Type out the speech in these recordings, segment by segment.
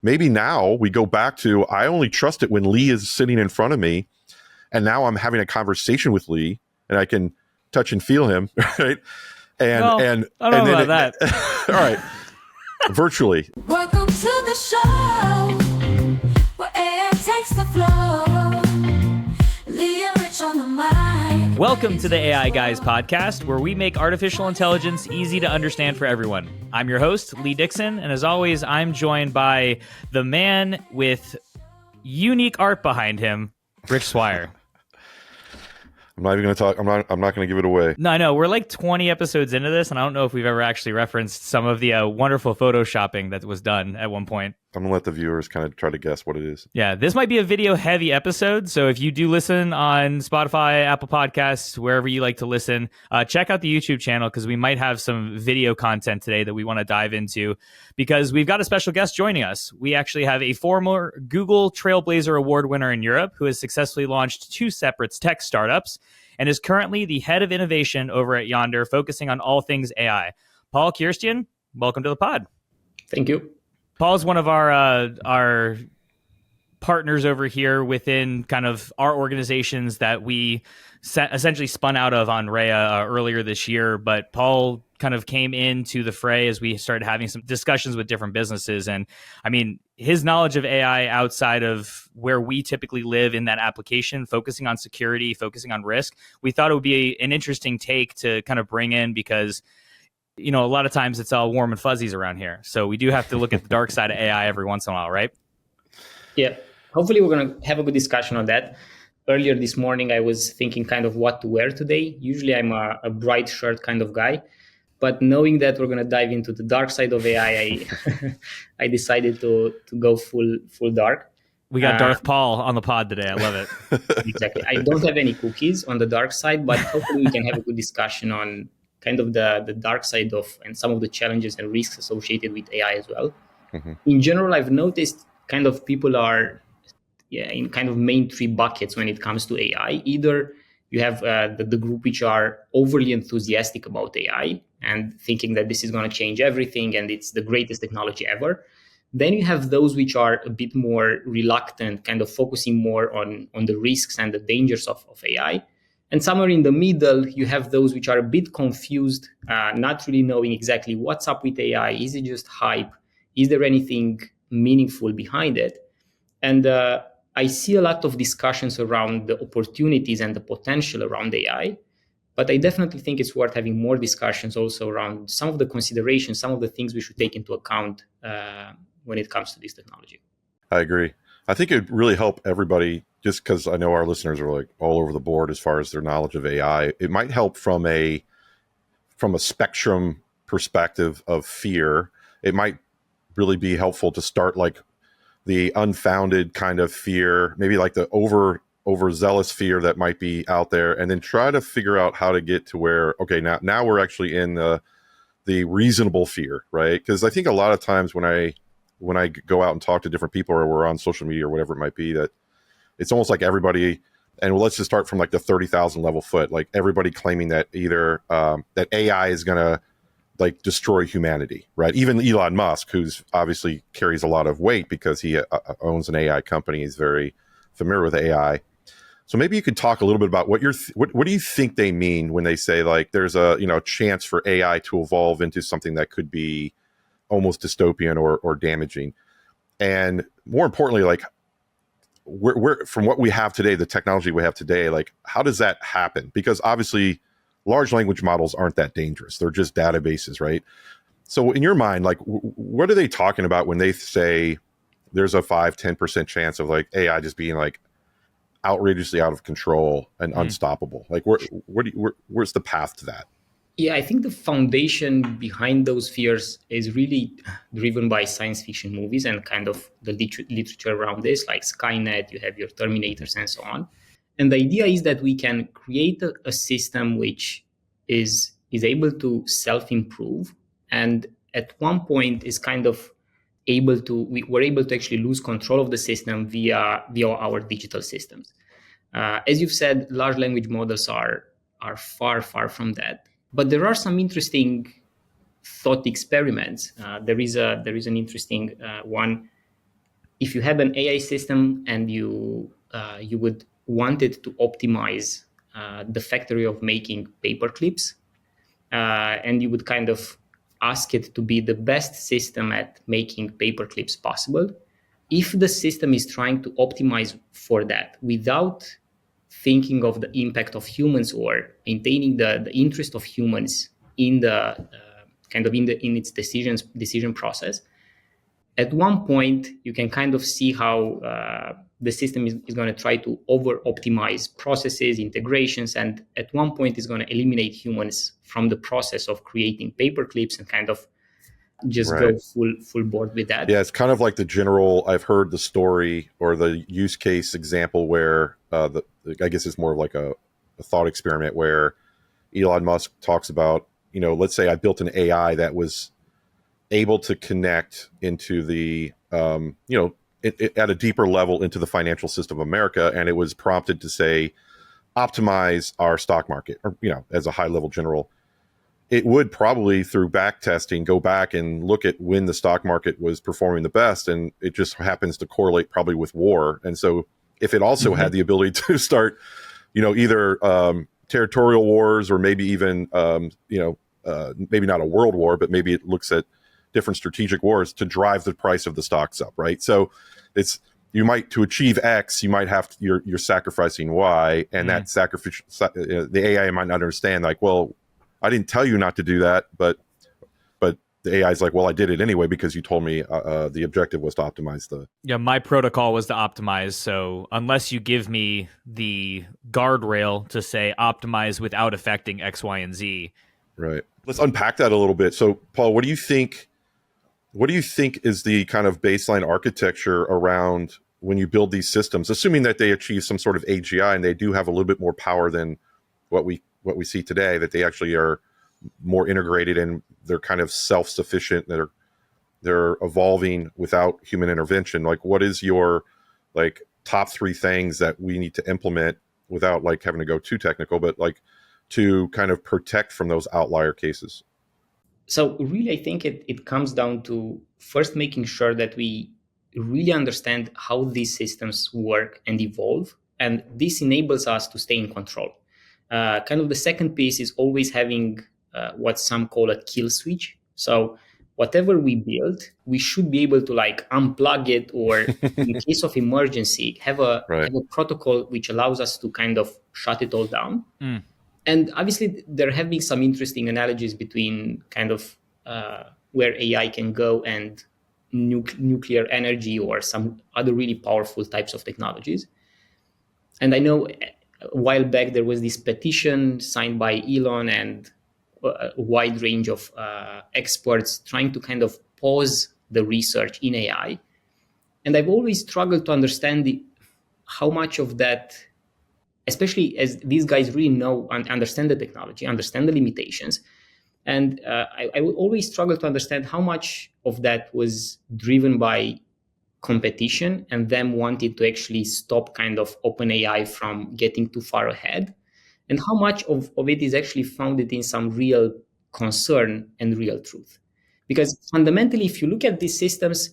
maybe now we go back to, I only trust it when Lee is sitting in front of me, and now I'm having a conversation with Lee and I can touch and feel him, right? And well, and I don't and know then about that. All right, virtually. Welcome to the show, where AI takes the floor. Lee and Rich on the mic. Welcome to the AI Guys podcast, where we make artificial intelligence easy to understand for everyone. I'm your host, Lee Dixon, and as always, I'm joined by the man with unique art behind him, Rich Swire. I'm not even going to talk. I'm not going to give it away. No, I know. We're like 20 episodes into this, and I don't know if we've ever actually referenced some of the wonderful photoshopping that was done at one point. I'm going to let the viewers kind of try to guess what it is. Yeah, this might be a video-heavy episode, so if you do listen on Spotify, Apple Podcasts, wherever you like to listen, check out the YouTube channel because we might have some video content today that we want to dive into because we've got a special guest joining us. We actually have a former Google Trailblazer Award winner in Europe who has successfully launched 2 separate tech startups and is currently the head of innovation over at Yonder, focusing on all things AI. Paul Cirstean, welcome to the pod. Thank you. Paul's one of our partners over here within kind of our organizations that we essentially spun out of on Rhea earlier this year. But Paul kind of came into the fray as we started having some discussions with different businesses. And I mean, his knowledge of AI outside of where we typically live in that application, focusing on security, focusing on risk, we thought it would be an interesting take to kind of bring in because you know, a lot of times it's all warm and fuzzies around here. So we do have to look at the dark side of AI every once in a while, right? Yeah. Hopefully we're going to have a good discussion on that. Earlier this morning, I was thinking kind of what to wear today. Usually I'm a bright shirt kind of guy. But knowing that we're going to dive into the dark side of AI, I decided to go full dark. We got Darth Paul on the pod today. I love it. Exactly. I don't have any cookies on the dark side, but hopefully we can have a good discussion on kind of the dark side of and some of the challenges and risks associated with AI as well. Mm-hmm. In general, I've noticed kind of people are in kind of main 3 buckets when it comes to AI. Either you have the group which are overly enthusiastic about AI and thinking that this is going to change everything and it's the greatest technology ever. Then you have those which are a bit more reluctant, kind of focusing more on the risks and the dangers of AI. And somewhere in the middle, you have those which are a bit confused, not really knowing exactly what's up with AI. Is it just hype? Is there anything meaningful behind it? And I see a lot of discussions around the opportunities and the potential around AI, but I definitely think it's worth having more discussions also around some of the considerations, some of the things we should take into account when it comes to this technology. I agree. I think it'd really help everybody, just because I know our listeners are like all over the board as far as their knowledge of AI. It might help from a spectrum perspective of fear. It might really be helpful to start like the unfounded kind of fear, maybe like the overzealous fear that might be out there, and then try to figure out how to get to where, okay, now we're actually in the reasonable fear, right? Because I think a lot of times when I go out and talk to different people or we're on social media or whatever it might be, that it's almost like everybody, and let's just start from like the 30,000 level foot, like everybody claiming that either that AI is going to like destroy humanity, right? Even Elon Musk, who's obviously carries a lot of weight because he owns an AI company, he's very familiar with AI. So maybe you could talk a little bit about what do you think they mean when they say like there's a chance for AI to evolve into something that could be almost dystopian or damaging, and more importantly, like we're from what we have today, the technology we have today, like how does that happen? Because obviously large language models aren't that dangerous. They're just databases, right? So in your mind, like what are they talking about when they say there's a 5-10% chance of like AI just being like outrageously out of control and unstoppable? Like where's the path to that? Yeah, I think the foundation behind those fears is really driven by science fiction movies and kind of the literature around this, like Skynet, you have your Terminators and so on. And the idea is that we can create a system which is able to self-improve, and at one point is kind of we're able to actually lose control of the system via our digital systems. As you've said, large language models are far from that. But there are some interesting thought experiments. There is an interesting one if you had an AI system and you would want it to optimize the factory of making paper clips, and you would kind of ask it to be the best system at making paper clips possible. If the system is trying to optimize for that without thinking of the impact of humans or maintaining the interest of humans in the in its decision process, at one point you can kind of see how the system is going to try to over optimize processes, integrations, and at one point is going to eliminate humans from the process of creating paper clips and kind of just Right. go full board with that. Yeah, it's kind of like the general. I've heard the story or the use case example where I guess it's more of like a thought experiment where Elon Musk talks about, let's say I built an AI that was able to connect into the, at a deeper level into the financial system of America, and it was prompted to say, optimize our stock market, or as a high level general. It would probably, through back testing, go back and look at when the stock market was performing the best, and it just happens to correlate probably with war. And so if it also had the ability to start, either territorial wars, or maybe even, maybe not a world war, but maybe it looks at different strategic wars to drive the price of the stocks up, right? So it's, you might, to achieve X, you might have to, you're sacrificing Y, and that sacrifice, the AI might not understand, like, well, I didn't tell you not to do that, but the AI is like, well, I did it anyway because you told me the objective was to optimize the. Yeah, my protocol was to optimize. So unless you give me the guardrail to say optimize without affecting X, Y, and Z. Right. Let's unpack that a little bit. So, Paul, what do you think is the kind of baseline architecture around when you build these systems, assuming that they achieve some sort of AGI and they do have a little bit more power than what we see today, that they actually are more integrated and they're kind of self-sufficient, that they're evolving without human intervention? Like, what is your top 3 things that we need to implement without having to go too technical, but to kind of protect from those outlier cases? So really, I think it comes down to first making sure that we really understand how these systems work and evolve, and this enables us to stay in control. Kind of the second piece is always having what some call a kill switch. So whatever we build, we should be able to unplug it, or in case of emergency, have a protocol which allows us to kind of shut it all down. And obviously, there have been some interesting analogies between kind of where AI can go and nuclear energy or some other really powerful types of technologies. And I know a while back there was this petition signed by Elon and a wide range of experts trying to kind of pause the research in AI. And I've always struggled to understand how much of that, especially as these guys really know and understand the technology, understand the limitations. And I would always struggle to understand how much of that was driven by competition and them wanting to actually stop kind of OpenAI from getting too far ahead, and how much of it is actually founded in some real concern and real truth. Because fundamentally, if you look at these systems,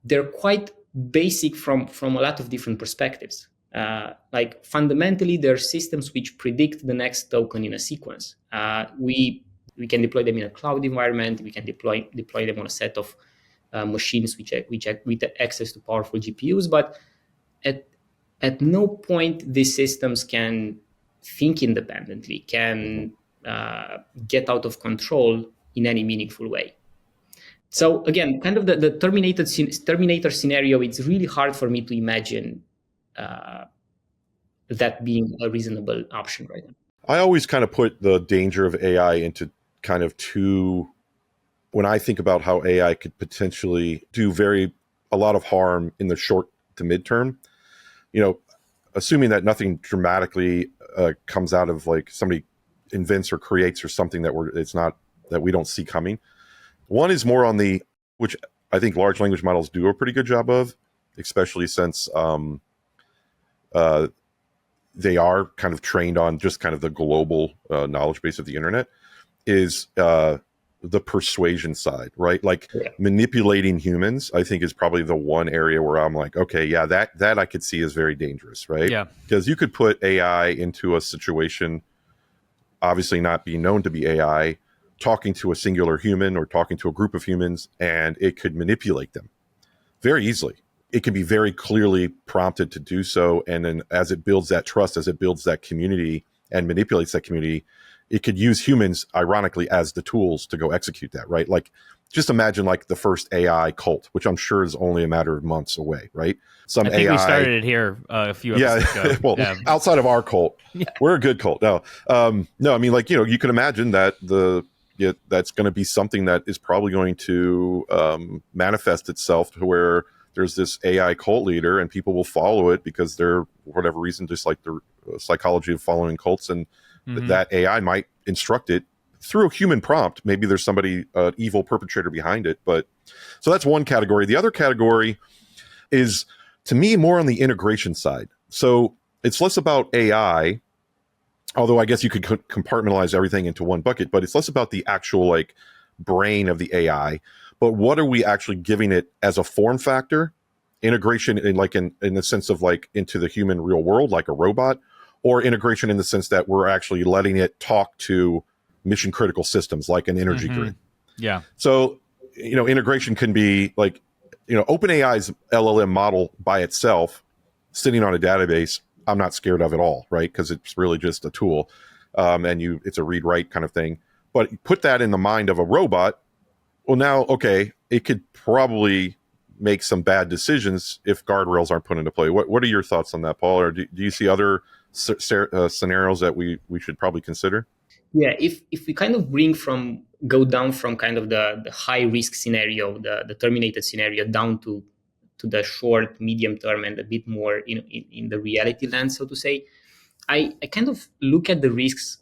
they're quite basic from a lot of different perspectives. Fundamentally, they're systems which predict the next token in a sequence. We can deploy them in a cloud environment. We can deploy them on a set of machines with access to powerful GPUs. But at no point these systems can think independently, can get out of control in any meaningful way. So again, kind of the Terminator scenario, it's really hard for me to imagine that being a reasonable option right now. I always kind of put the danger of AI into kind of two, when I think about how AI could potentially do a lot of harm in the short to midterm, assuming that nothing dramatically comes out of somebody invents or creates or something that we don't see coming. One is more on which I think large language models do a pretty good job of, especially since they are kind of trained on just kind of the global knowledge base of the internet, is the persuasion side, right? Like manipulating humans, I think is probably the one area where I'm like, okay, yeah, that I could see is very dangerous, right? Yeah. Because you could put AI into a situation, obviously not being known to be AI, talking to a singular human or talking to a group of humans, and it could manipulate them very easily. It can be very clearly prompted to do so. And then as it builds that trust, as it builds that community and manipulates that community, it could use humans, ironically, as the tools to go execute that, right? Like, just imagine like the first AI cult, which I'm sure is only a matter of months away, right? I think we started it here a few episodes ago. Well, outside of our cult, we're a good cult. No, I mean, like, you can imagine that that's going to be something that is probably going to manifest itself to where there's this AI cult leader and people will follow it because they're, for whatever reason, just like the psychology of following cults, and that AI might instruct it through a human prompt. Maybe there's somebody, evil perpetrator behind it. But so that's one category. The other category is, to me, more on the integration side. So it's less about AI, although I guess you could compartmentalize everything into one bucket, but it's less about the actual like brain of the AI, but what are we actually giving it as a form factor, integration in the sense of like into the human real world, like a robot, or integration in the sense that we're actually letting it talk to mission critical systems like an energy grid. Yeah. So, integration can be like, OpenAI's LLM model by itself sitting on a database, I'm not scared of at all, right? Because it's really just a tool, and it's a read-write kind of thing. But put that in the mind of a robot. Well, now, okay, it could probably make some bad decisions if guardrails aren't put into play. What are your thoughts on that, Paul? Or do you see other scenarios that we should probably consider? Yeah, if we kind of go down from kind of the high risk scenario, the terminated scenario, down to the short, medium term, and a bit more in the reality land, so to say, I kind of look at the risks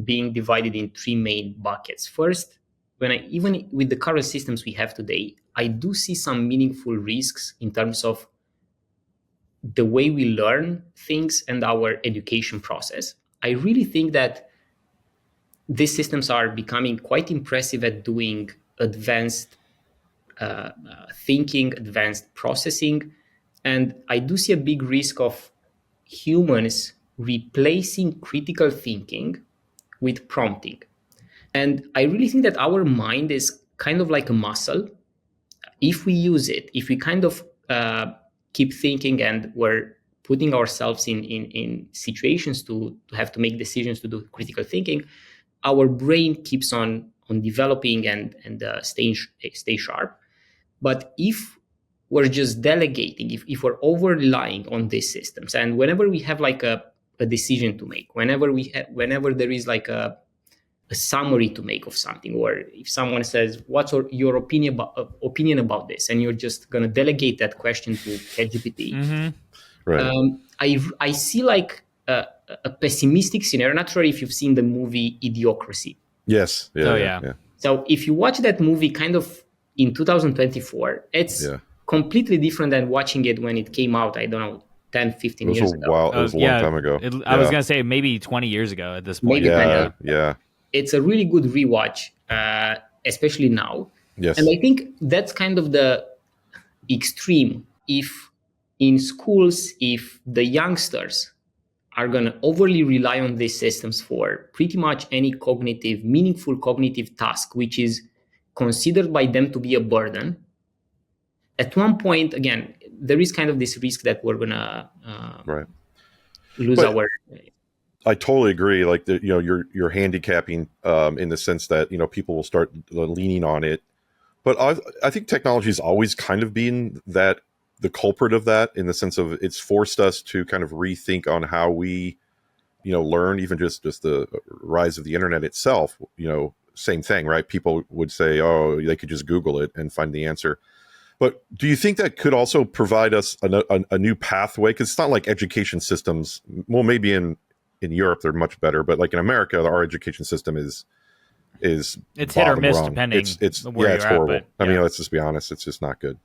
being divided in three main buckets. First, even with the current systems we have today, I do see some meaningful risks in terms of the way we learn things and our education process. I really think that these systems are becoming quite impressive at doing advanced thinking, advanced processing. And I do see a big risk of humans replacing critical thinking with prompting. And I really think that our mind is kind of like a muscle. If we use it, if we kind of keep thinking and we're putting ourselves in situations to have to make decisions to do critical thinking, our brain keeps on developing and stay sharp. But if we're just delegating, if we're over relying on these systems, and whenever we have like a decision to make, whenever there is like a summary to make of something, or if someone says, "What's your opinion about this?" and you're just gonna delegate that question to ChatGPT, right? I see like a pessimistic scenario. Not sure if you've seen the movie Idiocracy. Yes. Yeah. So if you watch that movie kind of in 2024, it's completely different than watching it when it came out, I don't know, 10, 15 years ago. It was a long time ago. I was going to say maybe 20 years ago at this point. Maybe yeah. It's a really good rewatch, especially now. Yes. And I think that's kind of the extreme. If in schools, if the youngsters are going to overly rely on these systems for pretty much any meaningful cognitive task, which is considered by them to be a burden, at one point, again, there is kind of this risk that we're going to lose our... I totally agree. Like, you're handicapping in the sense that, people will start leaning on it. But I think technology has always kind of been the culprit of that, in the sense of it's forced us to kind of rethink on how we, learn. Even just the rise of the internet itself, same thing, right? People would say, oh, they could just Google it and find the answer. But do you think that could also provide us a new pathway? Because it's not like education systems, well, maybe in Europe they're much better, but like in America, our education system is it's hit or miss rung. Depending it's horrible. At, I mean, let's just be honest, it's just not good,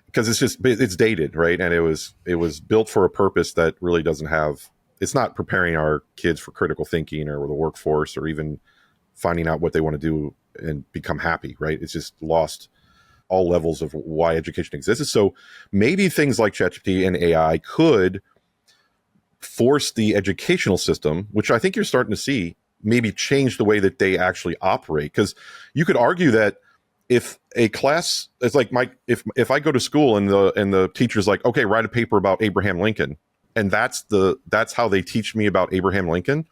because it's dated, right? And it was built for a purpose that really it's not preparing our kids for critical thinking or the workforce, or even finding out what they want to do and become happy, right? It's just lost all levels of why education exists. So maybe things like ChatGPT and AI could force the educational system, which I think you're starting to see, maybe change the way that they actually operate. Because you could argue that if a class, it's like if I go to school and the teacher's like, okay, write a paper about Abraham Lincoln, and that's how they teach me about Abraham Lincoln.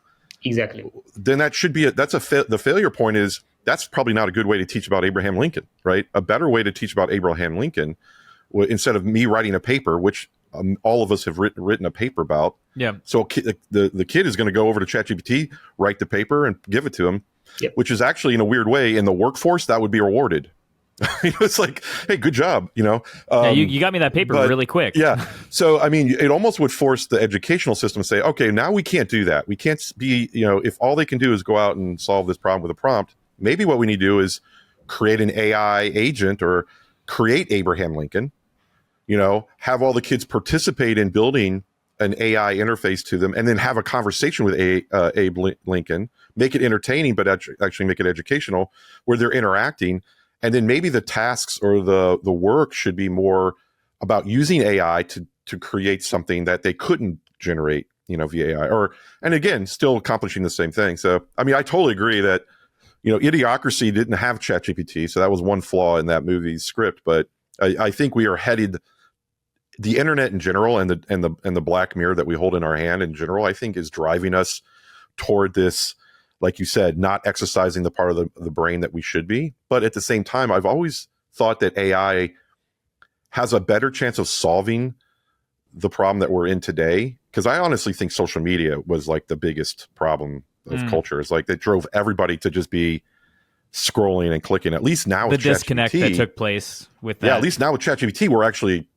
Exactly. Then that should be the failure point is that's probably not a good way to teach about Abraham Lincoln, right? A better way to teach about Abraham Lincoln, instead of me writing a paper, which all of us have written a paper about. Yeah. So the kid is going to go over to ChatGPT, write the paper, and give it to him, Yep. which is actually, in a weird way, in the workforce, that would be rewarded. It's like, hey, good job. Yeah, you got me that paper really quick. Yeah. So, I mean, it almost would force the educational system to say, okay, now we can't do that. We can't be, if all they can do is go out and solve this problem with a prompt, maybe what we need to do is create an AI agent or create Abraham Lincoln, have all the kids participate in building an AI interface to them, and then have a conversation with Abe Lincoln, make it entertaining, but actually make it educational, where they're interacting. And then maybe the tasks or the work should be more about using AI to create something that they couldn't generate, via AI, and again, still accomplishing the same thing. So, I mean, I totally agree that, Idiocracy didn't have ChatGPT, so that was one flaw in that movie's script. But I think we are headed, the internet in general and the Black Mirror that we hold in our hand in general, I think is driving us toward this, like you said, not exercising the part of the brain that we should be. But at the same time, I've always thought that AI has a better chance of solving the problem that we're in today. Because I honestly think social media was like the biggest problem of culture. It's like they drove everybody to just be scrolling and clicking. At least now The with disconnect ChatGPT, that took place with that. yeah, at least now with ChatGPT, we're actually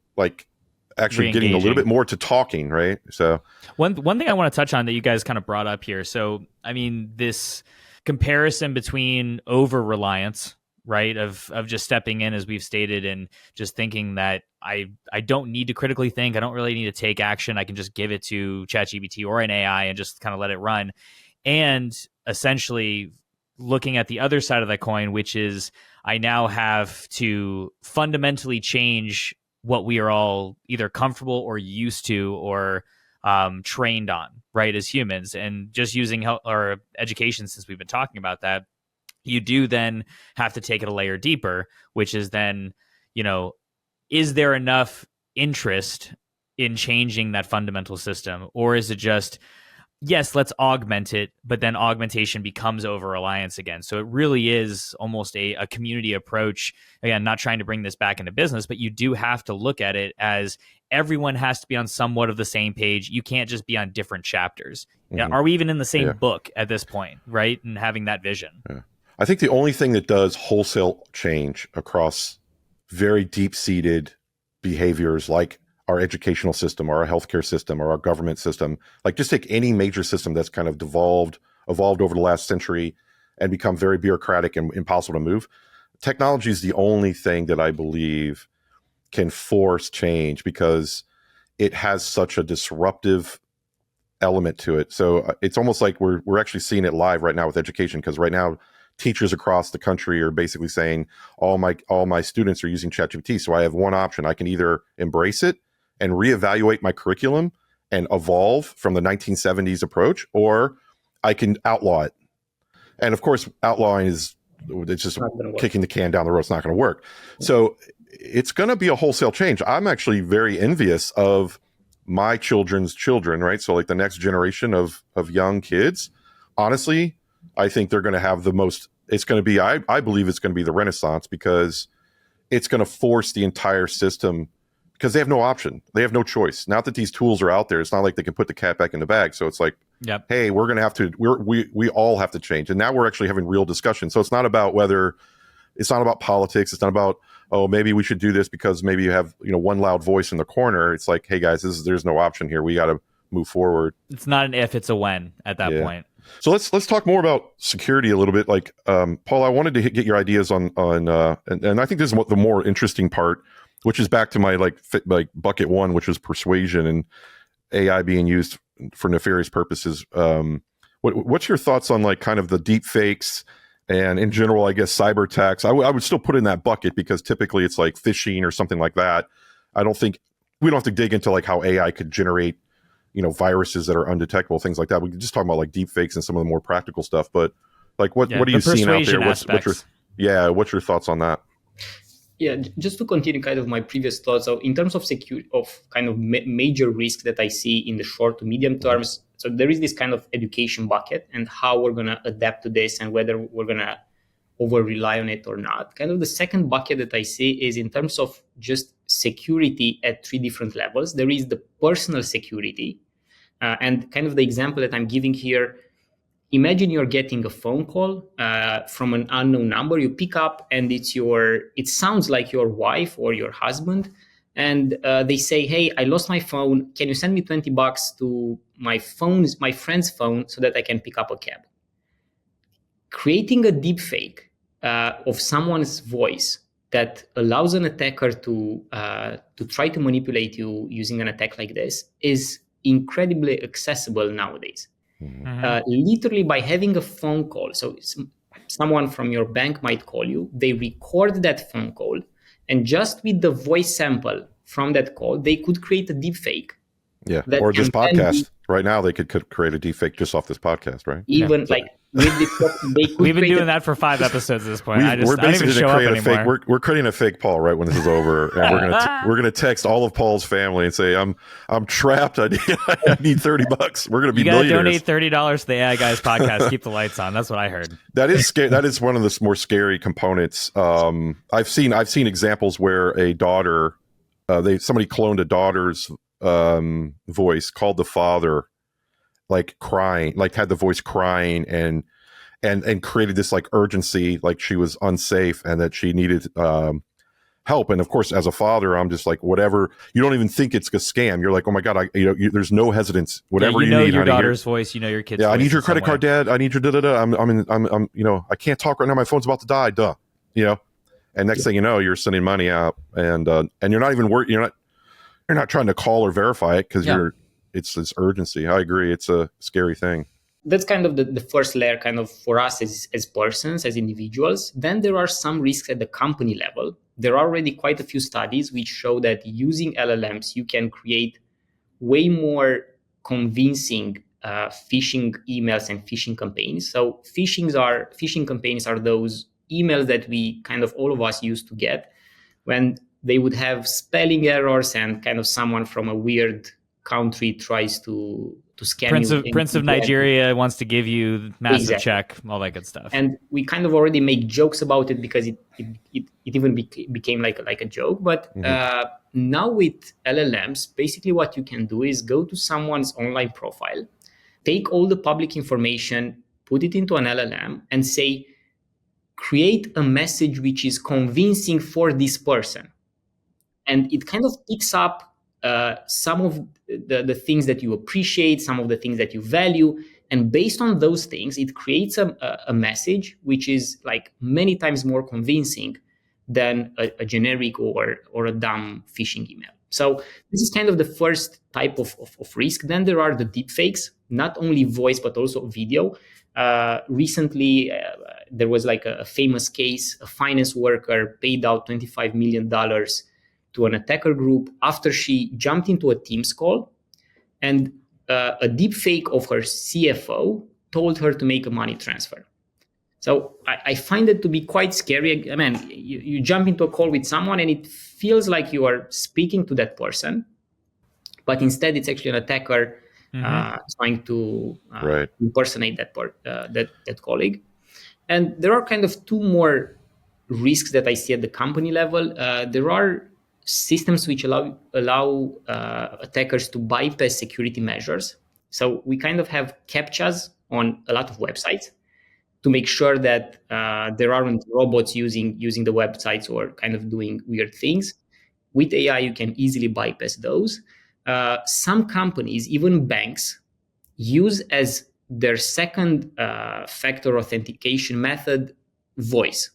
getting a little bit more to talking, right? So one thing I want to touch on that you guys kind of brought up here. So, I mean, this comparison between over reliance, right, of just stepping in, as we've stated, and just thinking that I don't need to critically think. I don't really need to take action. I can just give it to ChatGPT or an AI and just kind of let it run. And essentially looking at the other side of that coin, which is I now have to fundamentally change what we are all either comfortable or used to or trained on, right, as humans. And just using our education, since we've been talking about that, you do then have to take it a layer deeper, which is then, is there enough interest in changing that fundamental system? Or is it just, yes, let's augment it, but then augmentation becomes over-reliance again. So it really is almost a community approach. Again, not trying to bring this back into business, but you do have to look at it as everyone has to be on somewhat of the same page. You can't just be on different chapters. Mm-hmm. Are we even in the same book at this point, right? And having that vision. Yeah. I think the only thing that does wholesale change across very deep-seated behaviors like our educational system or our healthcare system or our government system, like just take any major system that's kind of evolved over the last century and become very bureaucratic and impossible to move. Technology is the only thing that I believe can force change because it has such a disruptive element to it. So it's almost like we're actually seeing it live right now with education, because right now teachers across the country are basically saying all my students are using ChatGPT. So I have one option. I can either embrace it and reevaluate my curriculum and evolve from the 1970s approach, or I can outlaw it. And of course, outlawing it's just kicking the can down the road. It's not going to work. So it's going to be a wholesale change. I'm actually very envious of my children's children, right? So like the next generation of young kids, honestly, I think they're going to have it's going to be, I believe it's going to be the Renaissance, because it's going to force the entire system, because they have no option. They have no choice. Now that these tools are out there, it's not like they can put the cat back in the bag. So it's like, hey, we're going to have to, we all have to change. And now we're actually having real discussion. So it's not about politics. It's not about, oh, maybe we should do this because maybe you have, one loud voice in the corner. It's like, hey guys, there's no option here. We got to move forward. It's not an if, it's a when at that point. So let's talk more about security a little bit. Like, Paul, I wanted to get your ideas on and I think this is the more interesting part, which is back to my like bucket one, which was persuasion and AI being used for nefarious purposes. What's your thoughts on like kind of the deep fakes And in general, I guess cyber attacks, I would still put in that bucket because typically it's like phishing or something like that. I don't think we don't have to dig into like how AI could generate, viruses that are undetectable, things like that. We can just talk about like deepfakes and some of the more practical stuff. But like, what are you seeing out there? What's your thoughts on that? Yeah, just to continue kind of my previous thoughts. So in terms of kind of major risks that I see in the short to medium terms, so there is this kind of education bucket and how we're going to adapt to this and whether we're going to over rely on it or not. Kind of the second bucket that I see is in terms of just security at 3 different levels. There is the personal security, and kind of the example that I'm giving here. Imagine you're getting a phone call from an unknown number. You pick up and it sounds like your wife or your husband. And they say, hey, I lost my phone. Can you send me $20 to my friend's phone so that I can pick up a cab? Creating a deepfake of someone's voice that allows an attacker to try to manipulate you using an attack like this is incredibly accessible nowadays. Literally by having a phone call. So someone from your bank might call you. They record that phone call. And just with the voice sample from that call, they could create a deepfake. Yeah, or this podcast. Right now, they could create a deepfake just off this podcast, right? Even with this, we've been doing that for 5 episodes at this point. We're basically going to create a fake. We're creating a fake Paul right when this is over, and we're gonna text all of Paul's family and say, "I'm trapped. I need $30. We're going to be millionaires." Donate $30 to the AI Guys podcast. Keep the lights on. That's what I heard. That is scary. That is one of the more scary components. I've seen examples where a daughter, somebody cloned a daughter's voice, called the father like crying, like had the voice crying and created this like urgency, like she was unsafe and that she needed help. And of course, as a father, I'm just like, whatever. You don't even think it's a scam. You're like, oh my god, there's no hesitance. Whatever you need, your daughter's voice, your kid's voice. I need your credit card, Dad. I need your I'm I can't talk right now. My phone's about to die. Duh. And next thing you know, you're sending money out, and you're not even worried. You're not trying to call or verify it because it's this urgency. I agree. It's a scary thing. That's kind of the first layer kind of for us as persons, as individuals. Then there are some risks at the company level. There are already quite a few studies which show that using LLMs, you can create way more convincing phishing emails and phishing campaigns. So phishing campaigns are those emails that we kind of all of us used to get when they would have spelling errors and kind of someone from a weird country tries to scam you. Prince of Nigeria wants to give you massive check, all that good stuff. And we kind of already make jokes about it because it even became like a joke. But now with LLMs, basically what you can do is go to someone's online profile, take all the public information, put it into an LLM and say, create a message which is convincing for this person. And it kind of picks up some of the things that you appreciate, some of the things that you value. And based on those things, it creates a message which is like many times more convincing than a generic or a dumb phishing email. So this is kind of the first type of risk. Then there are the deepfakes, not only voice, but also video. Recently, there was like a famous case. A finance worker paid out $25 million to an attacker group after she jumped into a Teams call, and a deepfake of her CFO told her to make a money transfer. So I find it to be quite scary. I mean, you jump into a call with someone and it feels like you are speaking to that person, but instead it's actually an attacker trying to impersonate that colleague. And there are kind of 2 more risks that I see at the company level. There are systems which allow attackers to bypass security measures. So we kind of have CAPTCHAs on a lot of websites to make sure that there aren't robots using the websites or kind of doing weird things. With AI, you can easily bypass those. Some companies, even banks, use as their second factor authentication method voice.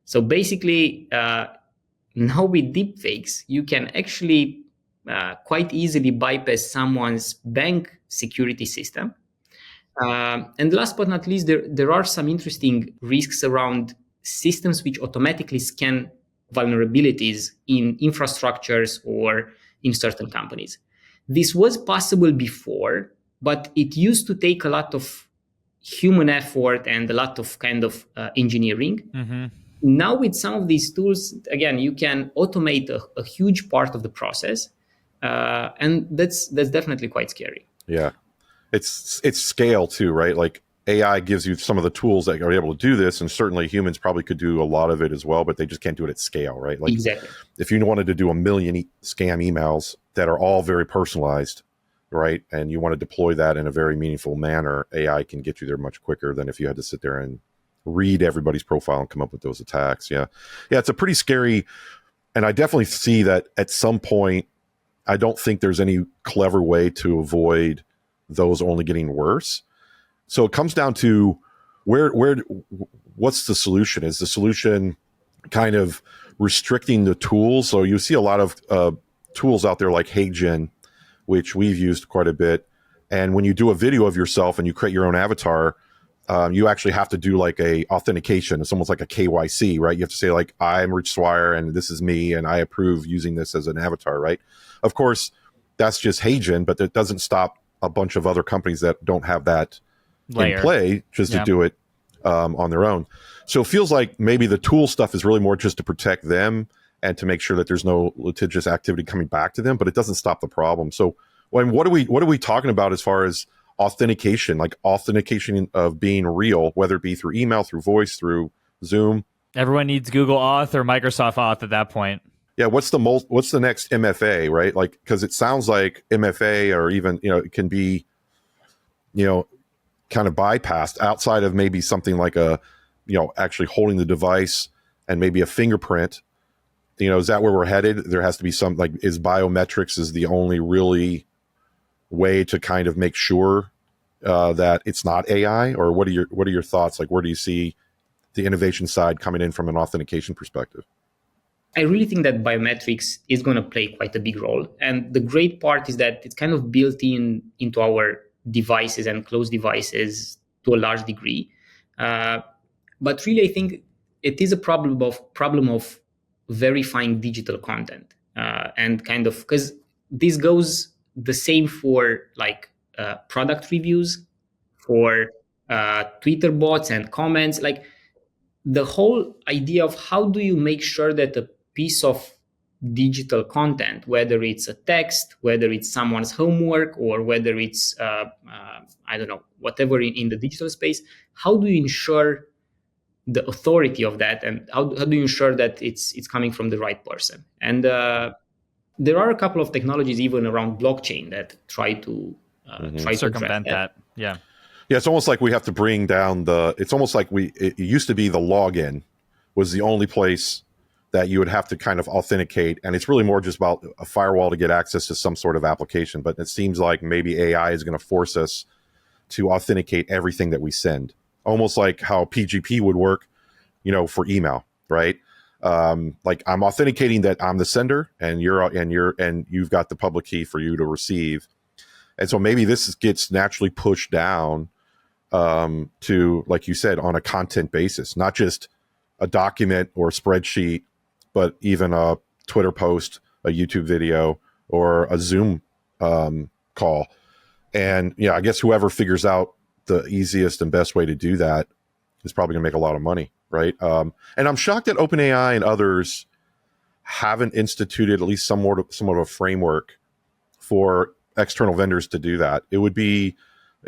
So basically, now with deepfakes, you can actually quite easily bypass someone's bank security system And last but not least, there are some interesting risks around systems which automatically scan vulnerabilities in infrastructures or in certain companies. This was possible before, but it used to take a lot of human effort and a lot of kind of engineering. Mm-hmm. Now with some of these tools, again, you can automate a huge part of the process, and that's definitely quite scary. Yeah, it's scale too, right? Like AI gives you some of the tools that are able to do this, and certainly humans probably could do a lot of it as well, but they just can't do it at scale, right? Like Exactly. if you wanted to do 1 million scam emails that are all very personalized, right, and you want to deploy that in a very meaningful manner, AI can get you there much quicker than if you had to sit there and read everybody's profile and come up with those attacks. Yeah, it's a pretty scary, and I definitely see that at some point. I don't think there's any clever way to avoid those only getting worse. So it comes down to what's the solution? Is the solution kind of restricting the tools? So you see a lot of tools out there like HeyGen, which we've used quite a bit. And when you do a video of yourself and you create your own avatar, you actually have to do like a authentication. It's almost like a KYC, right? You have to say like, I'm Rich Swire and this is me and I approve using this as an avatar, right? Of course, that's just HeyGen, but that doesn't stop a bunch of other companies that don't have that Layer. in play just to do it on their own. So it feels like maybe the tool stuff is really more just to protect them and to make sure that there's no litigious activity coming back to them, but it doesn't stop the problem. So what are we talking about as far as authentication, like authentication of being real, whether it be through email, through voice, through Zoom? Everyone needs Google Auth or Microsoft Auth at that point. Yeah, what's the next MFA, right? Like, because it sounds like MFA or even, it can be, kind of bypassed outside of maybe something like actually holding the device and maybe a fingerprint. Is that where we're headed? There has to be some, like, is biometrics is the only really way to kind of make sure that it's not AI? Or what are your thoughts? Like, where do you see the innovation side coming in from an authentication perspective? I really think that biometrics is going to play quite a big role. And the great part is that it's kind of built into our devices and closed devices to a large degree. But really, I think it is a problem of verifying digital content. And kind of, because this goes the same for like product reviews, for Twitter bots and comments. Like the whole idea of how do you make sure that a piece of digital content, whether it's a text, whether it's someone's homework, or whether it's I don't know, whatever in the digital space, how do you ensure the authority of that, and how do you ensure that it's coming from the right person? And there are a couple of technologies even around blockchain that try to circumvent that. Yeah, it's almost like we have to bring down it's almost like it used to be the login was the only place that you would have to kind of authenticate. And it's really more just about a firewall to get access to some sort of application. But it seems like maybe AI is going to force us to authenticate everything that we send, almost like how PGP would work, for email, right? Like I'm authenticating that I'm the sender and you've got the public key for you to receive. And so maybe this gets naturally pushed down to, like you said, on a content basis, not just a document or a spreadsheet, but even a Twitter post, a YouTube video, or a Zoom call. And I guess whoever figures out the easiest and best way to do that is probably going to make a lot of money, right? And I'm shocked that OpenAI and others haven't instituted at least somewhat of a framework for external vendors to do that. It would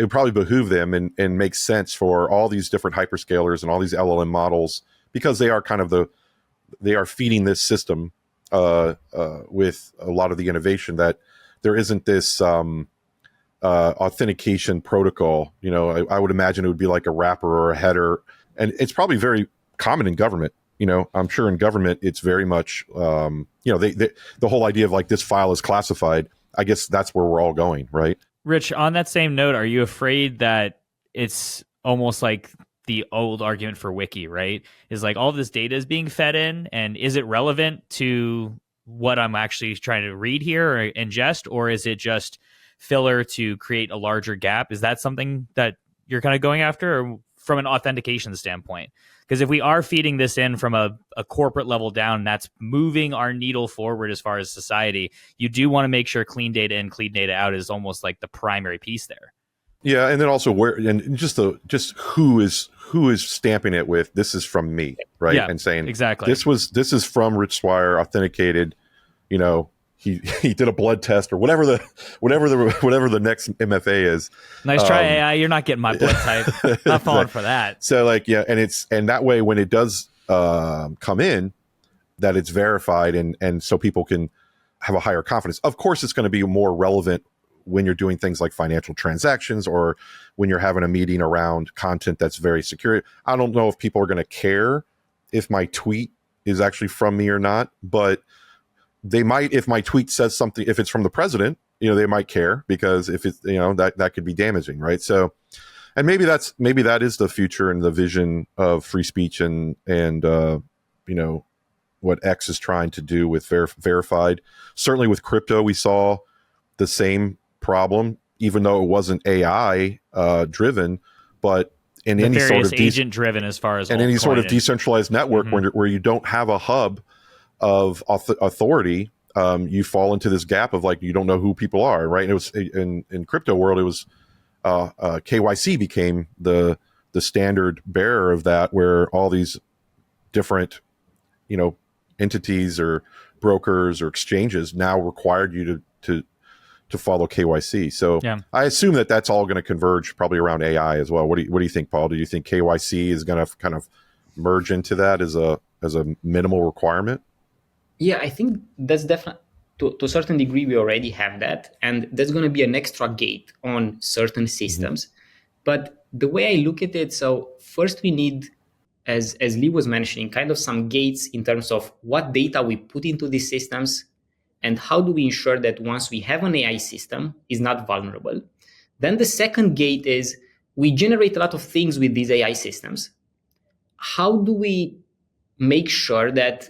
probably behoove them and make sense for all these different hyperscalers and all these LLM models, because they are they are feeding this system with a lot of the innovation, that there isn't this authentication protocol. I would imagine it would be like a wrapper or a header, and it's probably very common in government. I'm sure in government it's very much the whole idea of like this file is classified. I guess that's where we're all going, right? Rich, on that same note, are you afraid that it's almost like the old argument for Wiki, right? Is like all this data is being fed in, and is it relevant to what I'm actually trying to read here or ingest, or is it just filler to create a larger gap? Is that something that you're kind of going after, or from an authentication standpoint? Because if we are feeding this in from a corporate level down, that's moving our needle forward as far as society. You do want to make sure clean data in, clean data out is almost like the primary piece there. Yeah, and then also where, and just who is stamping it with this is from me, right? Yeah, and saying exactly this is from Rich Swire, authenticated. You know, he did a blood test or whatever the next MFA is. Nice try, AI. You're not getting my blood type. Not falling for that. So like, yeah, and that way when it does come in, that it's verified, and so people can have a higher confidence. Of course, it's going to be more relevant when you're doing things like financial transactions or when you're having a meeting around content that's very secure. I don't know if people are going to care if my tweet is actually from me or not, but they might, if my tweet says something, if it's from the president, you know, they might care, because if it's, you know, that could be damaging, right? So, and maybe that is the future and the vision of free speech and you know, what X is trying to do with verified. Certainly with crypto, we saw the same problem, even though it wasn't AI driven, but in any sort of agent driven, as far as and any sort of decentralized network where you don't have a hub of authority, you fall into this gap of like, you don't know who people are, right? And it was in crypto world, it was KYC became the standard bearer of that, where all these different, you know, entities or brokers or exchanges now required you to follow KYC. So yeah. I assume that that's all going to converge probably around AI as well. What do you think, Paul? Do you think KYC is going to kind of merge into that as a minimal requirement? Yeah, I think that's definitely, to a certain degree, we already have that. And there's going to be an extra gate on certain systems. But the way I look at it, so first we need, as Lee was mentioning, kind of some gates in terms of what data we put into these systems, and how do we ensure that once we have an AI system, is not vulnerable. Then the second gate is, we generate a lot of things with these AI systems. How do we make sure that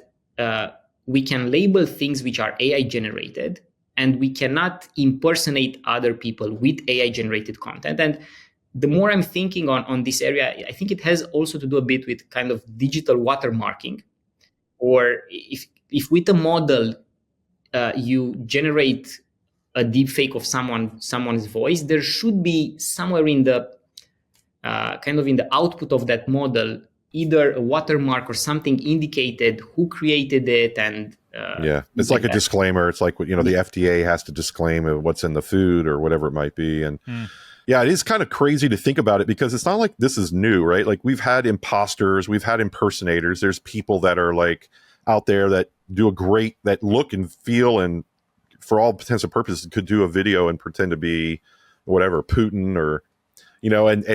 we can label things which are AI generated, and we cannot impersonate other people with AI generated content? And the more I'm thinking on this area, I think it has also to do a bit with kind of digital watermarking, or if with a model you generate a deepfake of someone's voice, there should be somewhere in the kind of in the output of that model, either a watermark or something indicated who created it. And yeah, it's like a disclaimer. It's like, you know, the FDA has to disclaim what's in the food or whatever it might be. And yeah, it is kind of crazy to think about it, because it's not like this is new, right? Like, we've had imposters, we've had impersonators. There's people that are like out there that do that look and feel, and for all intents and purposes could do a video and pretend to be whatever, Putin, or, you know, and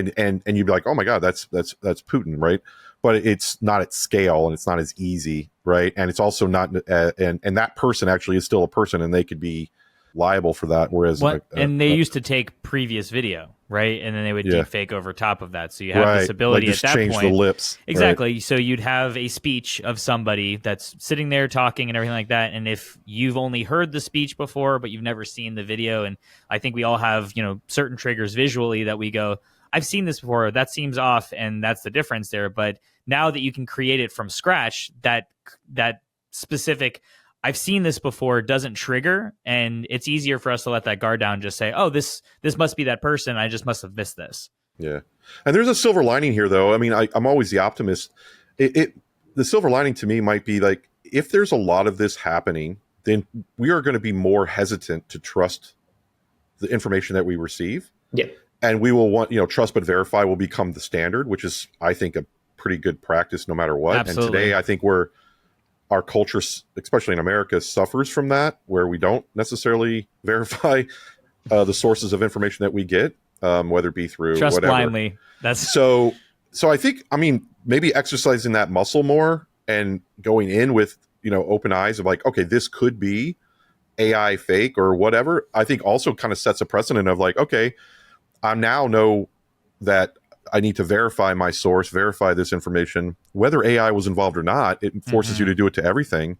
you'd be like, oh my God, that's Putin, right? But it's not at scale, and it's not as easy, right? And it's also not, and that person actually is still a person, and they could be liable for that. Whereas, and they used to take previous video, right? And then they would deepfake over top of that. So you have this ability like at that change point. The lips. Exactly. Right. So you'd have a speech of somebody that's sitting there talking and everything like that. And if you've only heard the speech before, but you've never seen the video, and I think we all have, you know, certain triggers visually that we go, I've seen this before, that seems off, and that's the difference there. But now that you can create it from scratch, that specific, I've seen this before, doesn't trigger, and it's easier for us to let that guard down, just say, oh, this must be that person, I just must have missed this. Yeah. And there's a silver lining here, though. I mean, I'm always the optimist. The silver lining to me might be like, if there's a lot of this happening, then we are going to be more hesitant to trust the information that we receive. Yeah. And we will want, you know, trust but verify will become the standard, which is, I think, a pretty good practice no matter what. Absolutely. And today, I think our culture, especially in America, suffers from that, where we don't necessarily verify the sources of information that we get, whether it be through trust whatever. Blindly. That's so I think, I mean, maybe exercising that muscle more and going in with, you know, open eyes of like, okay, this could be AI fake or whatever, I think also kind of sets a precedent of like, okay, I now know that I need to verify my source, verify this information, whether AI was involved or not. It forces you to do it to everything.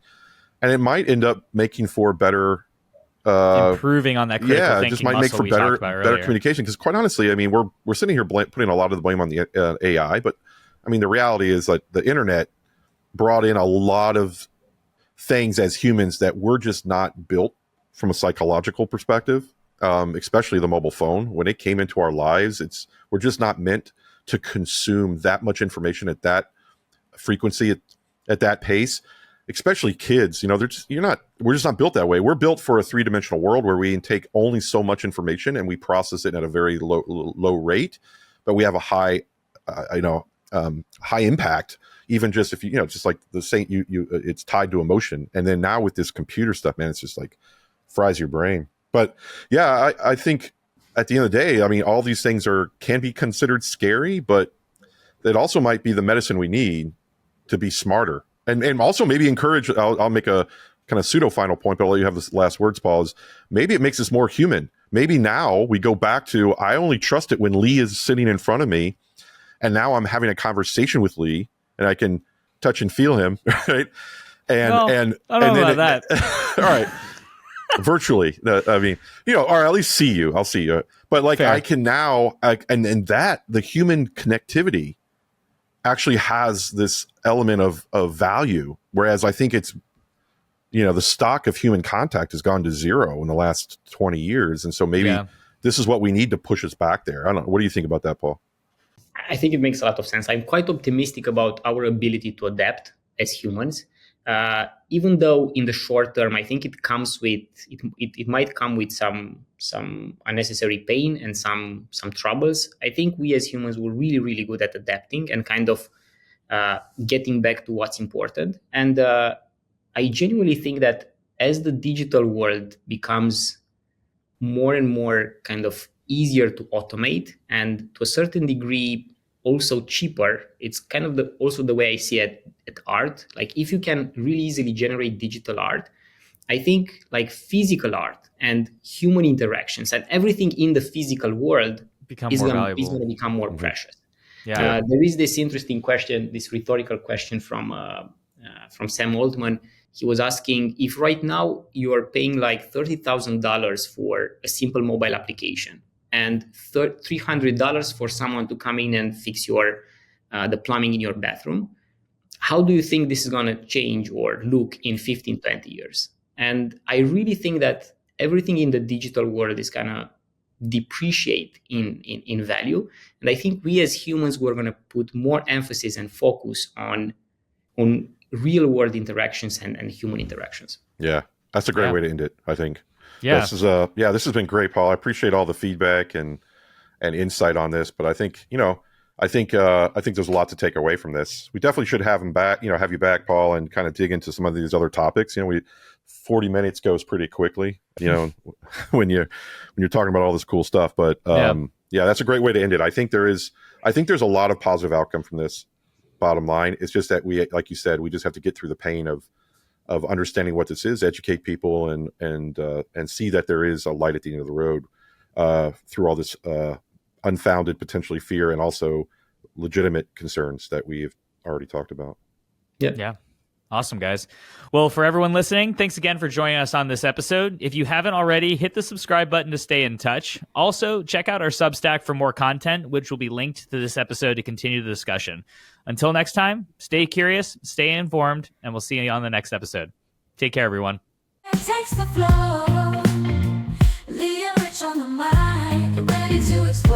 And it might end up making for better improving on that critical thinking just might make muscle for we talked better about better earlier. communication. Because quite honestly, I mean, we're sitting here putting a lot of the blame on the AI, but I mean, the reality is that the internet brought in a lot of things as humans that we're just not built from a psychological perspective. Especially the mobile phone, when it came into our lives, we're just not meant to consume that much information at that frequency, at that pace. Especially kids, we're just not built that way. We're built for a 3-dimensional world where we take only so much information and we process it at a very low rate, but we have a high impact. Even just if just like the saying, it's tied to emotion. And then now with this computer stuff, man, it's just like fries your brain. But yeah, I think at the end of the day, I mean, all these things can be considered scary, but it also might be the medicine we need to be smarter. And also maybe encourage, I'll make a kind of pseudo final point, but I'll let you have the last words, Paul, is maybe it makes us more human. Maybe now we go back to, I only trust it when Lee is sitting in front of me. And now I'm having a conversation with Lee and I can touch and feel him. Right. And I don't know about that. All right. Virtually. I mean, or at least see you. I'll see you. But like, fair. I can now, and that the human connectivity actually has this element of value. Whereas I think it's, the stock of human contact has gone to zero in the last 20 years. And so maybe this is what we need to push us back there. I don't know. What do you think about that, Paul? I think it makes a lot of sense. I'm quite optimistic about our ability to adapt as humans. Even though in the short term, I think it might come with some unnecessary pain and some troubles. I think we as humans were really, really good at adapting and kind of getting back to what's important. And I genuinely think that as the digital world becomes more and more kind of easier to automate and to a certain degree also cheaper, it's kind of also the way I see it at art. Like if you can really easily generate digital art, I think like physical art and human interactions and everything in the physical world is going to become more precious. Yeah. There is this interesting question, this rhetorical question from Sam Altman. He was asking if right now you are paying like $30,000 for a simple mobile application and $300 for someone to come in and fix the plumbing in your bathroom, how do you think this is going to change or look in 15, 20 years? And I really think that everything in the digital world is going to depreciate in value. And I think we as humans, we're going to put more emphasis and focus on real world interactions and human interactions. Yeah, that's a great way to end it, I think. Yeah. This has been great, Paul. I appreciate all the feedback and insight on this, but I think, I think there's a lot to take away from this. We definitely should have him back, have you back, Paul, and kind of dig into some of these other topics. 40 minutes goes pretty quickly, when you're talking about all this cool stuff, but that's a great way to end it. I think there's a lot of positive outcome from this. Bottom line, it's just that we, like you said, we just have to get through the pain of understanding what this is, educate people, and see that there is a light at the end of the road through all this unfounded, potentially fear, and also legitimate concerns that we've already talked about. Yeah. Awesome, guys. Well, for everyone listening, thanks again for joining us on this episode. If you haven't already, hit the subscribe button to stay in touch. Also, check out our Substack for more content, which will be linked to this episode to continue the discussion. Until next time, stay curious, stay informed, and we'll see you on the next episode. Take care, everyone. It takes the flow, Leah Rich on the mic, ready to explode.